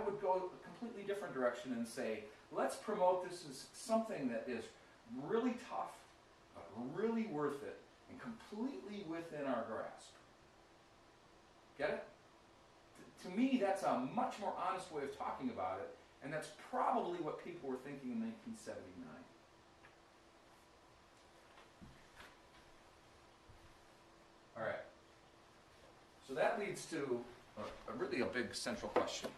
would go a completely different direction and say, let's promote this as something that is really tough, but really worth it, and completely within our grasp. Get it? To me, that's a much more honest way of talking about it, and that's probably what people were thinking in 1979. All right. So that leads to really a big central question.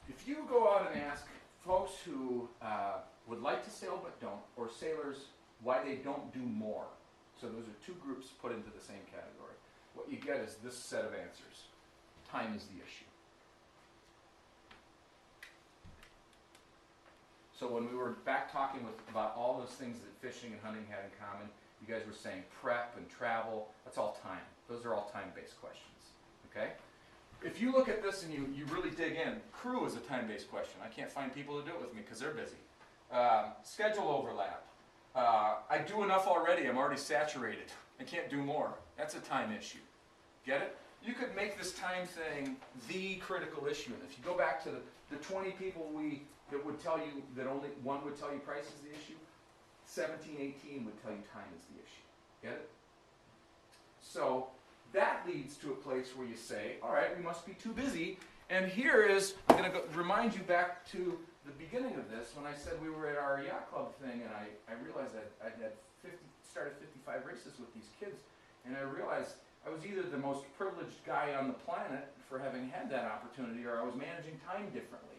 If you go out and ask folks who would like to sail but don't, or sailors why they don't do more, so those are two groups put into the same category, what you get is this set of answers. Time is the issue. So when we were back talking about all those things that fishing and hunting had in common, you guys were saying prep and travel, that's all time. Those are all time-based questions, okay? If you look at this and you really dig in, crew is a time-based question. I can't find people to do it with me because they're busy. Schedule overlap. I do enough already, I'm already saturated. I can't do more. That's a time issue. Get it? You could make this time thing the critical issue. And if you go back to the 20 people that would tell you that only one would tell you price is the issue, 17, 18 would tell you time is the issue. Get it? So that leads to a place where you say, all right, we must be too busy. And here is, I'm going to remind you back to the beginning of this when I said we were at our yacht club thing, and I realized I had started 55 races with these kids, and I realized I was either the most privileged guy on the planet for having had that opportunity, or I was managing time differently.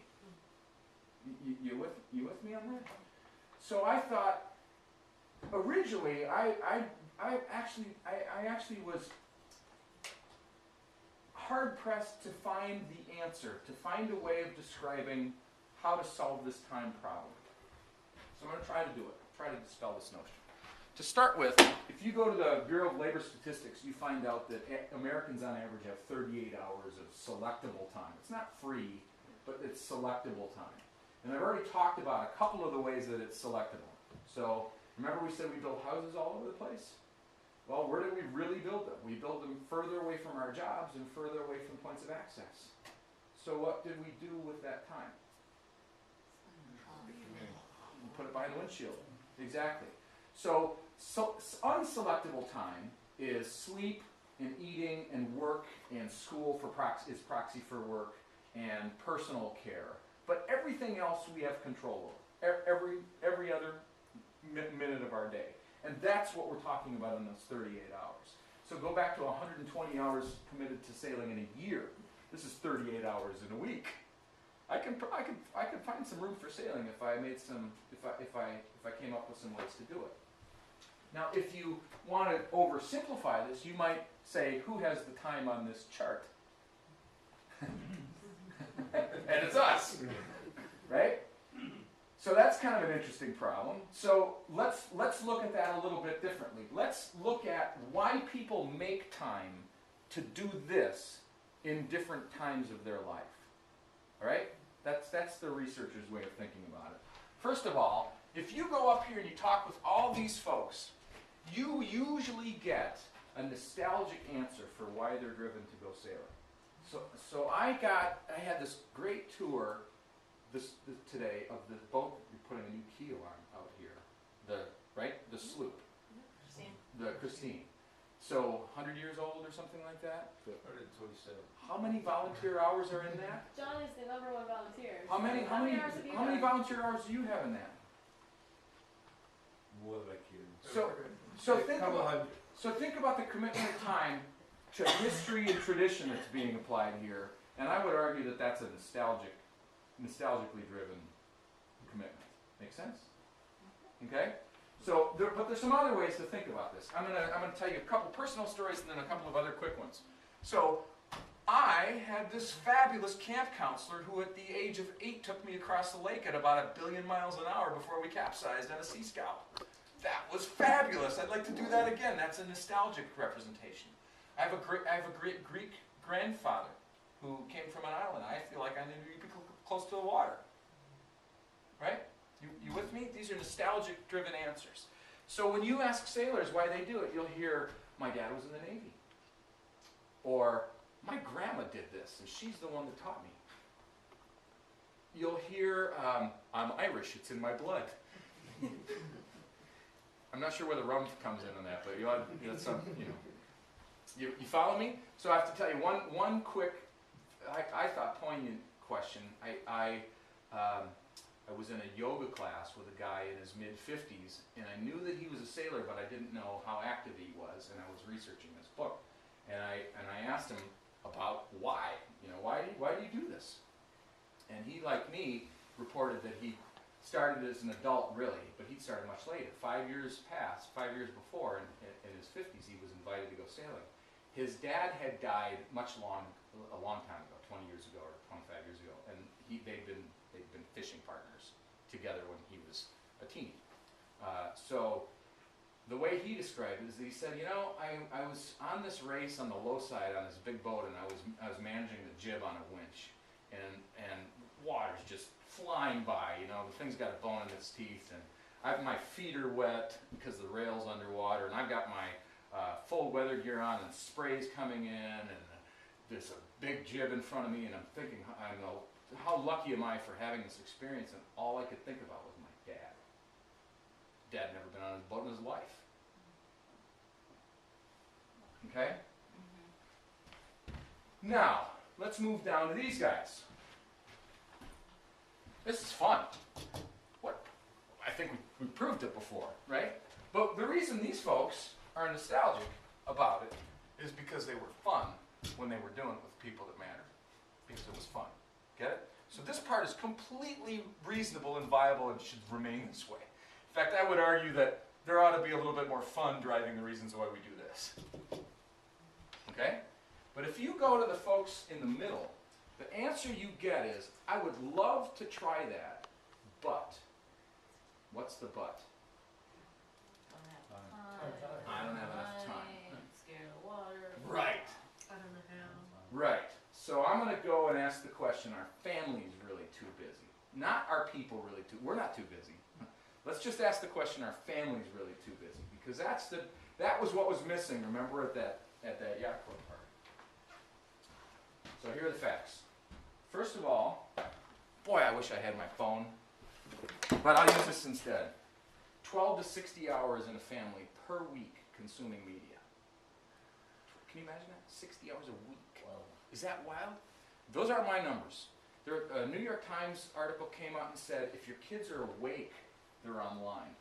You with me on that? So I thought, originally, I actually was hard-pressed to find the answer, to find a way of describing how to solve this time problem. So I'm going to try to do it, try to dispel this notion. To start with, if you go to the Bureau of Labor Statistics, you find out that Americans on average have 38 hours of selectable time. It's not free, but it's selectable time. And I've already talked about a couple of the ways that it's selectable. So remember we said we build houses all over the place? Well, where did we really build them? We build them further away from our jobs and further away from points of access. So what did we do with that time? We put it behind the windshield. Exactly. So unselectable time is sleep and eating and work and school is proxy for work and personal care. But everything else we have control over. Every other minute of our day. And that's what we're talking about in those 38 hours. So go back to 120 hours committed to sailing in a year. This is 38 hours in a week. I could find some room for sailing if I made some, if I came up with some ways to do it. Now, if you want to oversimplify this, you might say, who has the time on this chart? And it's us, right? So that's kind of an interesting problem. So let's look at that a little bit differently. Let's look at why people make time to do this in different times of their life. All right? That's the researcher's way of thinking about it. First of all, if you go up here and you talk with all these folks, you usually get a nostalgic answer for why they're driven to go sailing. So I had this great tour today of the boat that you're putting a new keel on out here, the sloop, the Christine. So 100 years old or something like that. 127. How many volunteer hours are in that? John is the #1 volunteer. How many volunteer hours do you have in that? More than I can. So think about the commitment of time to history and tradition that's being applied here, and I would argue that that's a nostalgically driven commitment. Make sense? Okay? So, but there's some other ways to think about this. I'm gonna tell you a couple personal stories and then a couple of other quick ones. So, I had this fabulous camp counselor who at the age of 8 took me across the lake at about 1 billion miles an hour before we capsized on a Sea Scout. That was fabulous. I'd like to do that again. That's a nostalgic representation. I have a great Greek grandfather who came from an island. I feel like I need to be close to the water. Right? You with me? These are nostalgic-driven answers. So when you ask sailors why they do it, you'll hear, my dad was in the Navy. Or, my grandma did this, and she's the one that taught me. You'll hear, I'm Irish, it's in my blood. I'm not sure where the rum comes in on that, but that's some, you follow me? So I have to tell you one quick, I thought poignant question. I was in a yoga class with a guy in his mid-50s, and I knew that he was a sailor, but I didn't know how active he was, and I was researching this book. And I asked him about why, why do you do this? And he, like me, reported that he started as an adult, really, but he'd started much later. 5 years before, in his 50s, he was invited to go sailing. His dad had died a long time ago, 20 years ago or 25 years ago, and they'd been fishing partners together when he was a teen. So the way he described it is that he said, I was on this race on the low side on this big boat, and I was managing the jib on a winch, and water's just flying by. The thing's got a bone in its teeth, and my feet are wet because the rail's underwater, and I've got my full weather gear on, and spray's coming in, and there's a big jib in front of me, and I'm thinking, how lucky am I for having this experience? And all I could think about was my dad. Dad never been on his boat in his life. Okay? Mm-hmm. Now, let's move down to these guys. This is fun. I think we proved it before, right? But the reason these folks are nostalgic about it is because they were fun when they were doing it with people that mattered. Because it was fun. Get it? So this part is completely reasonable and viable and should remain this way. In fact, I would argue that there ought to be a little bit more fun driving the reasons why we do this. Okay? But if you go to the folks in the middle, the answer you get is, I would love to try that, but. What's the but? I don't have enough time. Scared of water. Right. I don't know how. Right. So I'm going to go and ask the question, are families really too busy? Not are people really too, we're not too busy. Let's just ask the question, are families really too busy? Because that was what was missing, remember, at that yacht club party. So here are the facts. First of all, boy, I wish I had my phone, but I'll use this instead. 12 to 60 hours in a family per week consuming media. Can you imagine that? 60 hours a week. Wow. Is that wild? Those aren't my numbers. A New York Times article came out and said, if your kids are awake, they're online.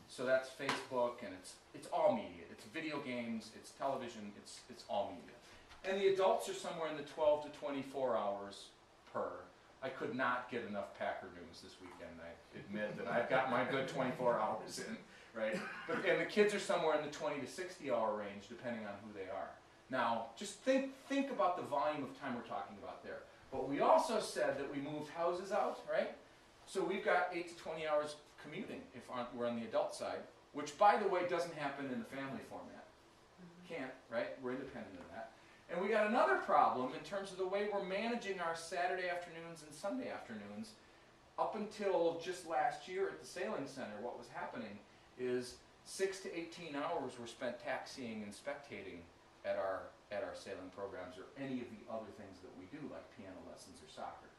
So that's Facebook, and it's all media. It's video games, it's television, it's all media. And the adults are somewhere in the 12 to 24 hours per. I could not get enough Packer news this weekend. I admit that I've got my good 24 hours in, right? And the kids are somewhere in the 20 to 60 hour range, depending on who they are. Now, just think about the volume of time we're talking about there. But we also said that we moved houses out, right? So we've got 8 to 20 hours commuting if we're on the adult side, which, by the way, doesn't happen in the family format. Can't, right? We're independent of that. And we got another problem in terms of the way we're managing our Saturday afternoons and Sunday afternoons. Up until just last year at the Sailing Center, what was happening is 6 to 18 hours were spent taxiing and spectating at our sailing programs or any of the other things that we do, like piano lessons or soccer.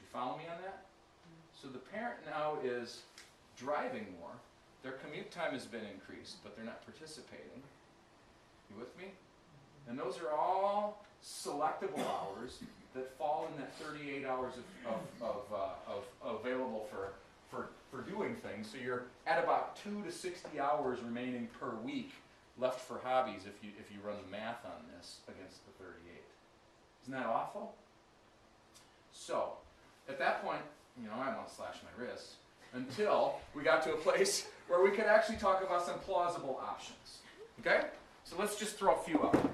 You follow me on that? So the parent now is driving more. Their commute time has been increased, but they're not participating. You with me? And those are all selectable hours that fall in that 38 hours of available for doing things. So you're at about 2 to 60 hours remaining per week left for hobbies if you run the math on this against the 38. Isn't that awful? So at that point, I want to slash my wrists until we got to a place where we could actually talk about some plausible options. Okay? So let's just throw a few out.